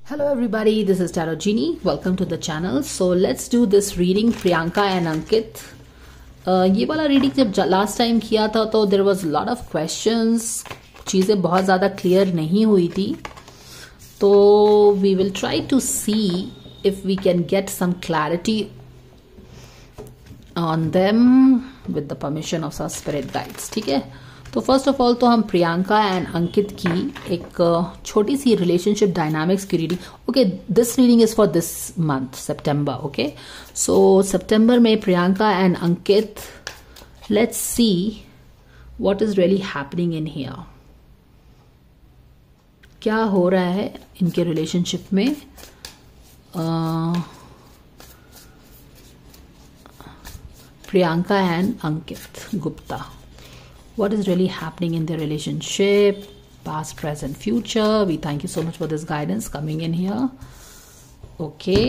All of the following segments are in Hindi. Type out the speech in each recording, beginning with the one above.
Hello everybody, this is Tarot Genie. Welcome to the channel. So let's do this reading Priyanka and Ankit. ये वाला रीडिंग जब लास्ट टाइम किया था तो there was lot of questions, चीज़ें बहुत ज़्यादा क्लियर नहीं हुई थी. तो we will try to see if we can get some clarity on them with the permission of our spirit guides. ठीक है, तो फर्स्ट ऑफ ऑल तो हम प्रियंका एंड अंकित की एक छोटी सी रिलेशनशिप डायनामिक्स की reading. Okay, this reading is for this month September. Okay, so सितंबर में Priyanka and Ankit, let's see what is really happening in here. क्या हो रहा है इनके रिलेशनशिप में. Priyanka and Ankit Gupta, what is really happening in their relationship, past, present, future. We thank you so much for this guidance coming in here. Okay.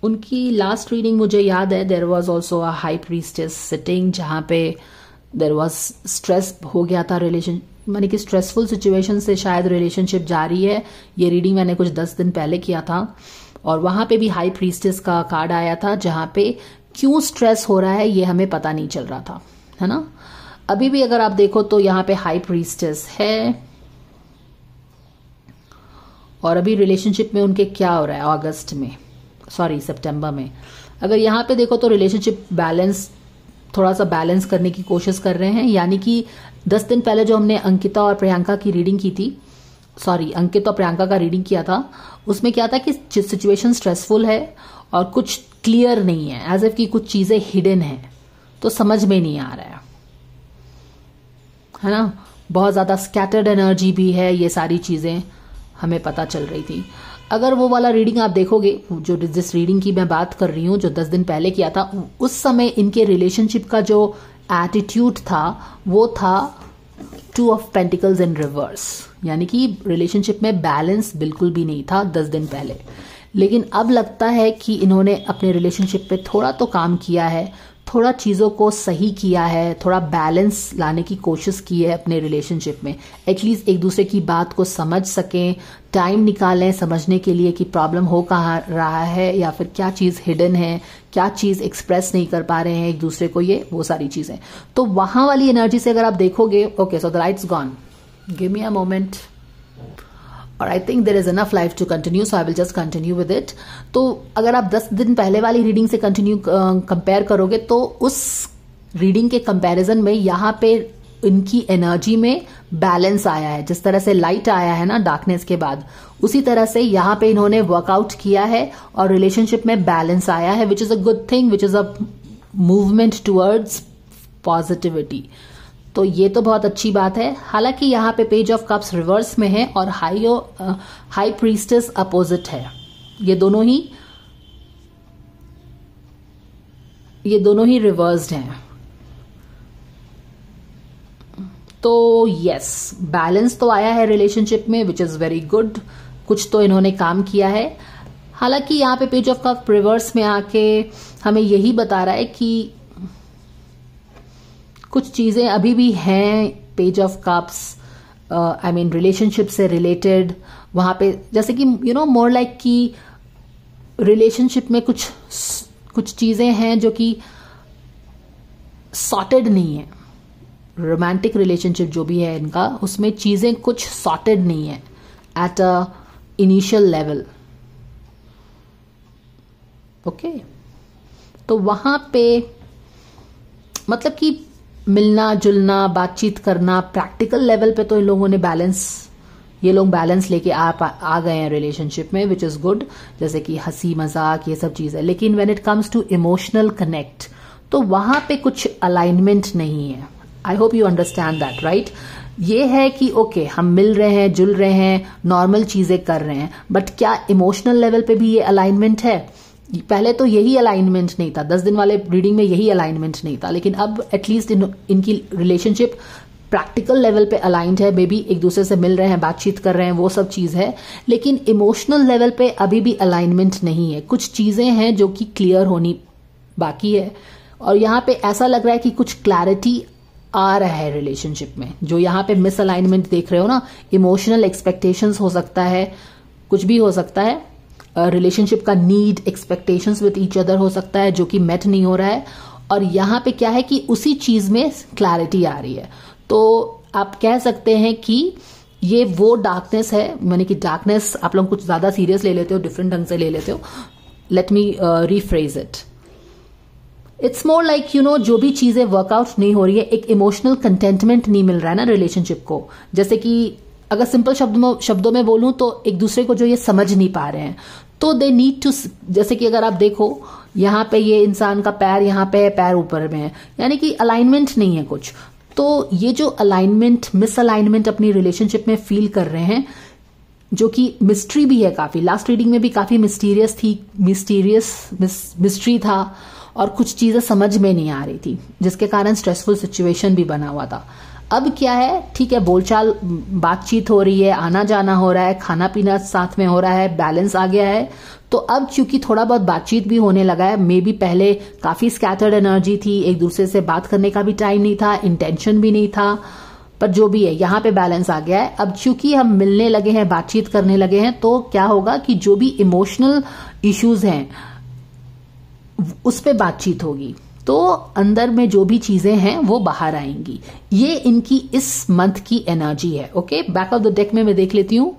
उनकी लास्ट रीडिंग मुझे याद है, there was also a high priestess sitting जहां पे देयर वॉज स्ट्रेस हो गया था रिलेशन, मानी कि स्ट्रेसफुल सिचुएशन से शायद रिलेशनशिप जारी है. ये रीडिंग मैंने कुछ 10 दिन पहले किया था और वहां पे भी हाई प्रीस्टेस का कार्ड आया था जहां पे क्यों स्ट्रेस हो रहा है ये हमें पता नहीं चल रहा था, है ना. अभी भी अगर आप देखो तो यहां पे हाई प्रीस्टेस है और अभी रिलेशनशिप में उनके क्या हो रहा है अगस्त में, सॉरी सितंबर में. अगर यहां पे देखो तो रिलेशनशिप बैलेंस, थोड़ा सा बैलेंस करने की कोशिश कर रहे हैं. यानी कि 10 दिन पहले जो हमने अंकिता और प्रियंका की रीडिंग की थी, सॉरी अंकित और प्रियंका का रीडिंग किया था, उसमें क्या था कि सिचुएशन स्ट्रेसफुल है और कुछ क्लियर नहीं है, एज इफ कि कुछ चीजें हिडन है तो समझ में नहीं आ रहा है ना. बहुत ज्यादा स्कैटर्ड एनर्जी भी है, ये सारी चीजें हमें पता चल रही थी. अगर वो वाला रीडिंग आप देखोगे, जो जिस रीडिंग की मैं बात कर रही हूं जो 10 दिन पहले किया था, उस समय इनके रिलेशनशिप का जो एटीट्यूड था वो था 2 ऑफ पेंटिकल्स इन रिवर्स. यानी कि रिलेशनशिप में बैलेंस बिल्कुल भी नहीं था 10 दिन पहले. लेकिन अब लगता है कि इन्होंने अपने रिलेशनशिप पे थोड़ा तो काम किया है, थोड़ा चीज़ों को सही किया है, थोड़ा बैलेंस लाने की कोशिश की है अपने रिलेशनशिप में. एटलीस्ट एक दूसरे की बात को समझ सकें, टाइम निकालें समझने के लिए कि प्रॉब्लम हो कहाँ रहा है या फिर क्या चीज़ हिडन है, क्या चीज़ एक्सप्रेस नहीं कर पा रहे हैं एक दूसरे को, ये वो सारी चीज़ें. तो वहाँ वाली एनर्जी से अगर आप देखोगे, okay so the lights gone, give me a moment और I think there is enough life to continue, so I will just continue with it. तो अगर आप 10 दिन पहले वाली रीडिंग से कंटिन्यू कंपेयर करोगे तो उस रीडिंग के कंपैरिजन में यहाँ पे इनकी एनर्जी में बैलेंस आया है. जिस तरह से लाइट आया है ना डार्कनेस के बाद, उसी तरह से यहाँ पे इन्होंने वर्कआउट किया है और रिलेशनशिप में बैलेंस आया है, which is a good thing, which is a movement towards positivity. तो ये तो बहुत अच्छी बात है. हालांकि यहाँ पे पेज ऑफ कप्स रिवर्स में है और हाई प्रीस्टेस अपोजिट है. ये दोनों ही रिवर्स्ड हैं. तो यस, बैलेंस तो आया है रिलेशनशिप में, विच इज वेरी गुड. कुछ तो इन्होंने काम किया है. हालांकि यहाँ पे पेज ऑफ कप रिवर्स में आके हमें यही बता रहा है कि कुछ चीजें अभी भी हैं page of cups, I mean relationship से रिलेटेड वहां पे, जैसे कि यू नो मोर लाइक कि रिलेशनशिप में कुछ चीजें हैं जो कि सॉर्टेड नहीं है. रोमांटिक रिलेशनशिप जो भी है इनका, उसमें चीजें कुछ सॉर्टेड नहीं है at a initial level. Okay, तो वहां पे मतलब कि मिलना जुलना, बातचीत करना, प्रैक्टिकल लेवल पे तो इन लोगों ने ये लोग बैलेंस लेके आ गए हैं रिलेशनशिप में, विच इज गुड. जैसे कि हंसी मजाक ये सब चीजें. लेकिन when it comes to emotional connect तो वहां पे कुछ अलाइनमेंट नहीं है. I hope you understand that, right. ये है कि ओके हम मिल रहे हैं, जुल रहे हैं, नॉर्मल चीजें कर रहे हैं, बट क्या इमोशनल लेवल पे भी ये अलाइनमेंट है. पहले तो यही अलाइनमेंट नहीं था, 10 दिन वाले रीडिंग में यही अलाइनमेंट नहीं था. लेकिन अब एटलीस्ट इनकी रिलेशनशिप प्रैक्टिकल लेवल पे अलाइंड है. मे बी एक दूसरे से मिल रहे हैं, बातचीत कर रहे हैं, वो सब चीज है. लेकिन इमोशनल लेवल पे अभी भी अलाइनमेंट नहीं है. कुछ चीजें हैं जो कि क्लियर होनी बाकी है और यहाँ पे ऐसा लग रहा है कि कुछ क्लैरिटी आ रहा है रिलेशनशिप में। जो यहाँ पे मिसअलाइनमेंट देख रहे हो ना, इमोशनल एक्सपेक्टेशंस हो सकता है, कुछ भी हो सकता है, रिलेशनशिप का need, expectations with each other हो सकता है जो कि मेट नहीं हो रहा है, और यहाँ पे क्या है कि उसी चीज में क्लैरिटी आ रही है। तो आप कह सकते हैं कि ये वो डार्कनेस है, माने कि डार्कनेस आप लोग कुछ ज्यादा सीरियस ले लेते हो, डिफरेंट ढंग से ले लेते हो। Let me rephrase it, it's more like you know, जो भी चीजें वर्कआउट नहीं हो रही है, एक इमोशनल कंटेंटमेंट नहीं मिल रहा है ना रिलेशनशिप को। जैसे कि अगर सिंपल शब्दों में बोलूं तो एक दूसरे को जो ये समझ नहीं पा रहे हैं, तो दे नीड टू, जैसे कि अगर आप देखो यहाँ पे ये इंसान का पैर यहाँ पे है, पैर ऊपर में है, यानी कि अलाइनमेंट नहीं है कुछ। तो ये जो अलाइनमेंट, मिसअलाइनमेंट अपनी रिलेशनशिप में फील कर रहे हैं, जो कि मिस्ट्री भी है काफी, लास्ट रीडिंग में भी काफी मिस्टीरियस थी, मिस्ट्री था, और कुछ चीजें समझ में नहीं आ रही थी, जिसके कारण स्ट्रेसफुल सिचुएशन भी बना हुआ था। अब क्या है, ठीक है, बोलचाल बातचीत हो रही है, आना जाना हो रहा है, खाना पीना साथ में हो रहा है, बैलेंस आ गया है। तो अब चूंकि थोड़ा बहुत बातचीत भी होने लगा है, मे बी पहले काफी स्कैटर्ड एनर्जी थी, एक दूसरे से बात करने का भी टाइम नहीं था, इंटेंशन भी नहीं था, पर जो भी है यहाँ पे बैलेंस आ गया है। अब चूंकि हम मिलने लगे हैं, बातचीत करने लगे हैं, तो क्या होगा कि जो भी इमोशनल इश्यूज हैं उस पे बातचीत होगी, तो अंदर में जो भी चीजें हैं वो बाहर आएंगी। ये इनकी इस मंथ की एनर्जी है। Okay, back of the deck में मैं देख लेती हूँ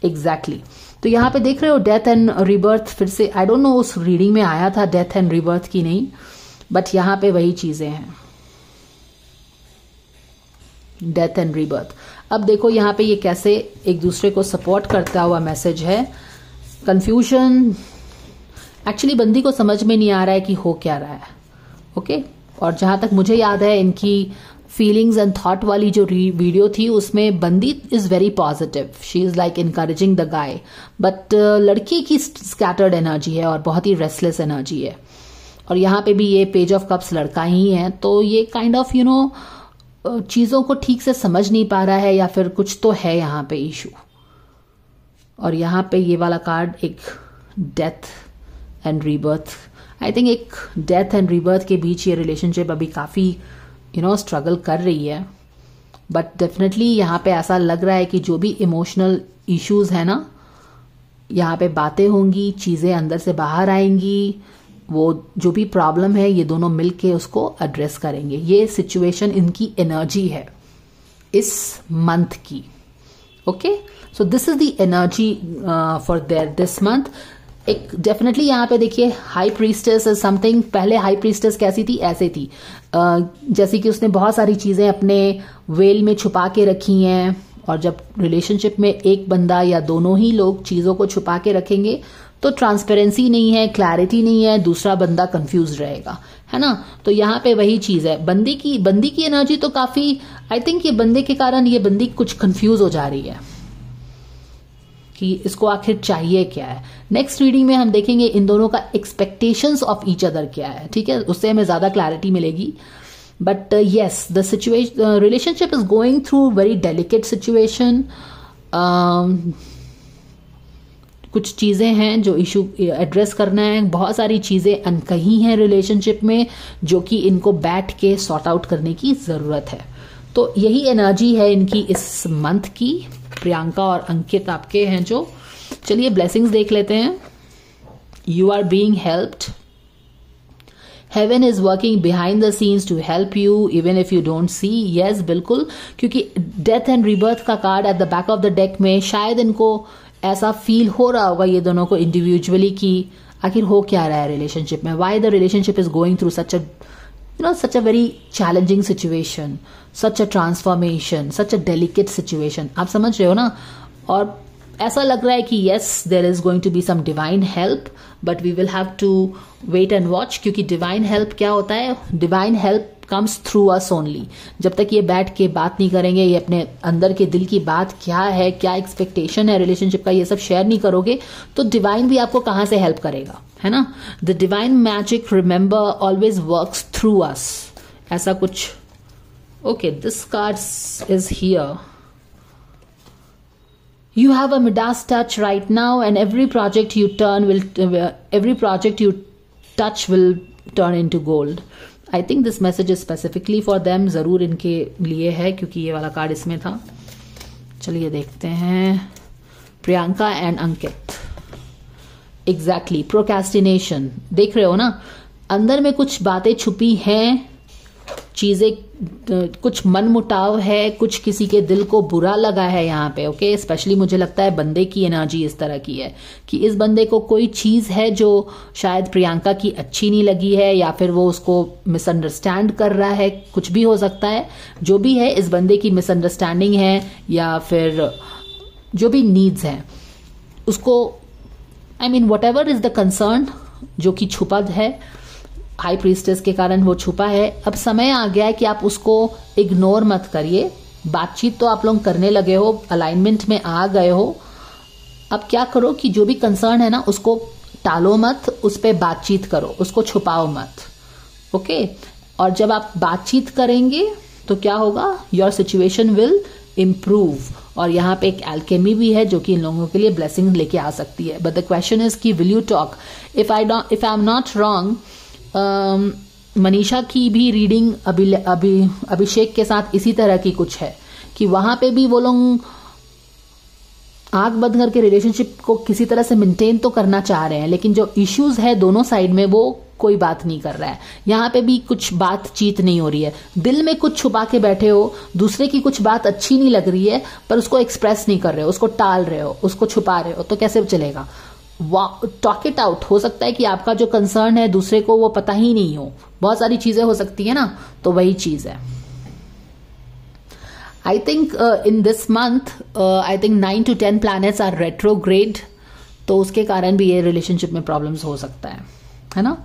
एग्जैक्टली। तो यहाँ पे देख रहे हो डेथ एंड रिबर्थ, फिर से आई डोंट नो उस रीडिंग में आया था डेथ एंड रिबर्थ की नहीं, बट यहाँ पे वही चीजें हैं, डेथ एंड रिबर्थ। अब देखो यहाँ पे ये कैसे एक दूसरे को सपोर्ट करता हुआ मैसेज है। कंफ्यूजन, एक्चुअली बंदी को समझ में नहीं आ रहा है कि हो क्या रहा है। ओके, और जहां तक मुझे याद है इनकी फीलिंग्स एंड थॉट वाली जो वीडियो थी उसमें बंदी is very positive, she is like encouraging the guy, but लड़की की स्कैटर्ड एनर्जी है और बहुत ही रेस्टलेस एनर्जी है। और यहाँ पे भी ये पेज ऑफ कप्स लड़का ही है, तो ये काइंड ऑफ यू नो चीजों को ठीक से समझ नहीं पा रहा है, या फिर कुछ तो है यहाँ पे इशू। और यहाँ पे ये वाला कार्ड एक death and rebirth, I think एक डेथ एंड रीबर्थ के बीच ये रिलेशनशिप अभी काफी यू नो स्ट्रगल कर रही है। बट डेफिनेटली यहाँ पे ऐसा लग रहा है कि जो भी इमोशनल इश्यूज है ना, यहाँ पे बातें होंगी, चीजें अंदर से बाहर आएंगी, वो जो भी प्रॉब्लम है ये दोनों मिलके उसको एड्रेस करेंगे। ये सिचुएशन इनकी एनर्जी है इस मंथ की। Okay, so this is the energy for their this month. एक डेफिनेटली यहाँ पे देखिए हाई प्रीस्टेस इज समथिंग। पहले हाई प्रीस्टेस कैसी थी, ऐसे थी जैसे कि उसने बहुत सारी चीजें अपने वेल में छुपा के रखी हैं, और जब रिलेशनशिप में एक बंदा या दोनों ही लोग चीजों को छुपा के रखेंगे तो ट्रांसपेरेंसी नहीं है, क्लैरिटी नहीं है, दूसरा बंदा कंफ्यूज रहेगा, है ना। तो यहाँ पे वही चीज है, बंदी की एनर्जी तो काफी, आई थिंक ये बंदे के कारण ये बंदी कुछ कंफ्यूज हो जा रही है कि इसको आखिर चाहिए क्या है। नेक्स्ट रीडिंग में हम देखेंगे इन दोनों का एक्सपेक्टेशंस ऑफ ईच अदर क्या है, ठीक है, उससे हमें ज्यादा क्लैरिटी मिलेगी। But yes, the situation, relationship is going through very delicate situation. कुछ चीजें हैं जो इशू एड्रेस करना है, बहुत सारी चीजें अनकही हैं रिलेशनशिप में जो कि इनको बैठ के सॉर्ट आउट करने की जरूरत है। तो यही एनर्जी है इनकी इस मंथ की। प्रियंका और अंकित आपके हैं जो। चलिए ब्लेसिंग्स देख लेते हैं। You are being helped, heaven is working behind the scenes to help you even if you don't see. Yes, बिल्कुल, क्योंकि डेथ एंड रिबर्थ का card at the back of the deck में शायद इनको ऐसा फील हो रहा होगा ये दोनों को इंडिविजुअली कि आखिर हो क्या रहा है रिलेशनशिप में, why the relationship is going through such a very challenging situation, such a transformation, such a delicate situation. आप समझ रहे हो ना। और ऐसा लग रहा है कि yes, there is going to be some divine help, but we will have to wait and watch, क्योंकि डिवाइन हेल्प क्या होता है, divine help comes through us only. जब तक ये बैठ के बात नहीं करेंगे, ये अपने अंदर के दिल की बात क्या है, क्या एक्सपेक्टेशन है रिलेशनशिप का, ये सब शेयर नहीं करोगे तो डिवाइन भी आपको कहां से हेल्प करेगा, है ना। The divine magic remember always works through us, ऐसा कुछ। Okay, this card is here. You have a Midas touch right now, and every project you touch will turn into gold. I think this message is specifically for them, जरूर इनके लिए है क्योंकि ये वाला कार्ड इसमें था। चलिए देखते हैं। Priyanka and Ankit, exactly procrastination, देख रहे हो ना, अंदर में कुछ बातें छुपी हैं, चीजें, कुछ मनमुटाव है, कुछ किसी के दिल को बुरा लगा है यहाँ पे। ओके, स्पेशली मुझे लगता है बंदे की एनर्जी इस तरह की है कि इस बंदे को कोई चीज है जो शायद प्रियंका की अच्छी नहीं लगी है, या फिर वो उसको मिसअंडरस्टैंड कर रहा है, कुछ भी हो सकता है। जो भी है, इस बंदे की मिसअंडरस्टैंडिंग है या फिर जो भी नीड्स हैं उसको, I mean what ever is the concern, जो कि छुपा है, हाई प्रीस्टेस के कारण वो छुपा है। अब समय आ गया है कि आप उसको इग्नोर मत करिए। बातचीत तो आप लोग करने लगे हो, अलाइनमेंट में आ गए हो। अब क्या करो कि जो भी कंसर्न है ना, उसको टालो मत, उस पर बातचीत करो, उसको छुपाओ मत। ओके, और जब आप बातचीत करेंगे तो क्या होगा, योर सिचुएशन विल इम्प्रूव। और यहाँ पे एक एल्केमी भी है जो कि इन लोगों के लिए ब्लेसिंग लेके आ सकती है। बट द क्वेश्चन इज कि will you talk. If I am not wrong, Manisha की भी रीडिंग अभिषेक के साथ इसी तरह की कुछ है कि वहां पे भी वो लोग आंख बंद करके रिलेशनशिप को किसी तरह से मेंटेन तो करना चाह रहे हैं, लेकिन जो इश्यूज है दोनों साइड में वो कोई बात नहीं कर रहा है। यहाँ पे भी कुछ बातचीत नहीं हो रही है, दिल में कुछ छुपा के बैठे हो, दूसरे की कुछ बात अच्छी नहीं लग रही है पर उसको एक्सप्रेस नहीं कर रहे हो, उसको टाल रहे हो, उसको छुपा रहे हो, तो कैसे चलेगा। Talk it out. हो सकता है कि आपका जो कंसर्न है दूसरे को वो पता ही नहीं हो, बहुत सारी चीजें हो सकती है ना, तो वही चीज है। I think in this month I think 9 to 10 planets are retrograde, तो उसके कारण भी ये रिलेशनशिप में प्रॉब्लम्स हो सकता है ना।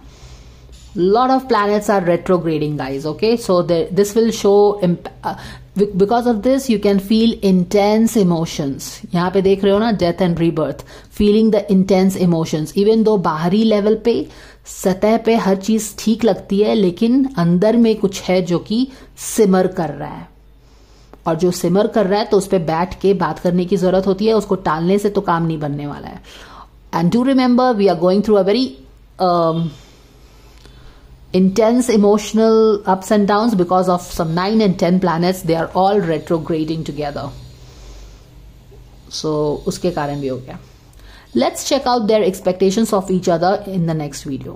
lot of planets are retrograding, guys. Okay, so this will show because of this you can feel intense emotions. यहाँ पे देख रहे हो ना, death and rebirth, feeling the intense emotions. even though बाहरी लेवल पे, सतह पे हर चीज ठीक लगती है, लेकिन अंदर में कुछ है जो कि सिमर कर रहा है, और जो सिमर कर रहा है तो उस पर बैठ के बात करने की जरूरत होती है। उसको टालने से तो काम नहीं बनने वाला है। And do remember, we are going through a very intense emotional ups and downs because of some 9 and 10 planets. They are all retrograding together, so उसके कारण भी हो गया। Let's check out their expectations of each other in the next video.